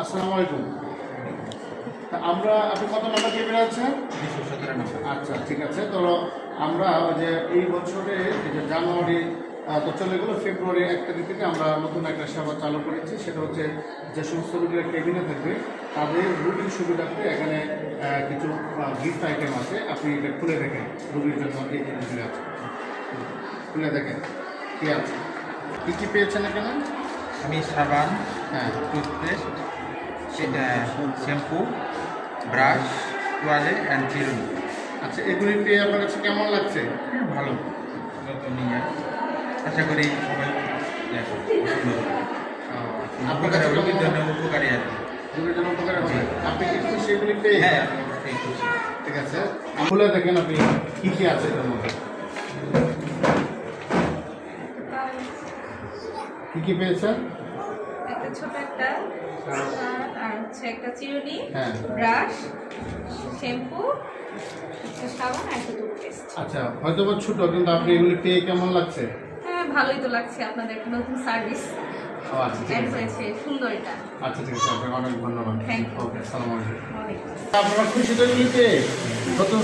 আসসালামু আলাইকুম। আমরা আপনি কত নাম্বার দিয়ে বেরোচ্ছেন? 217 নম্বর। আচ্ছা, ঠিক আছে। তো আমরা ওই যে এই বছরে এই যে জানুয়ারি তো চলে গেলো, ফেব্রুয়ারি 1 তারিখ থেকে আমরা নতুন একটা সেবা চালু করেছি। সেটা হচ্ছে যে সমস্ত রুগীরা কেবিনে থাকবে তাদের রুগীর সুবিধার্থে এখানে কিছু গিফট আইটেম আছে। আপনি এটা খুলে দেখেন, রুগীর জন্য এই জিনিসগুলো আছে, খুলে দেখেন কী আছে, কী কী পেয়েছেন এখানে। আমি সাবান, হ্যাঁ, টুথপেস্ট, শ্যাম্পু, ব্রাশ, তোয়ালে অ্যান্ড চিরুনি। আচ্ছা, এগুলি পেয়ে আপনার কাছে কেমন লাগছে? ভালো যত নিয়ে আশা করি সবাই পছন্দ করবে। আপনার কাছে রোগীর জন্য উপকারী আর কি। রোগীর জন্য উপকার হবে। আপনি কি খুশি এগুলি পেয়ে? হ্যাঁ, আমি অবশ্যই খুশি। ঠিক আছে, খুলে দেখেন আপনি কী কী আছে এটার মধ্যে, কী কী পেয়েছেন। একটা ছোট একটা আর হচ্ছে একটা চিরুনি, হ্যাঁ, ব্রাশ, শ্যাম্পু, একটা সাবান আর একটা টুথপেস্ট। আচ্ছা, হয়তো বা ছোটো, কিন্তু আপনি এগুলি পেয়ে কেমন লাগছে? হ্যাঁ, ভালোই তো লাগছে। আপনাদের একটা নতুন সার্ভিস ও আচ্ছা, ঠিক অ্যাড আছে। হয়েছে, সুন্দর এটা। আচ্ছা, ঠিক আছে, আপনাকে অনেক ধন্যবাদ। Thank you. ওকে, সালাম আলাইকুম। অনেক আপনারা খুশি তো এগুলি পেয়ে? নতুন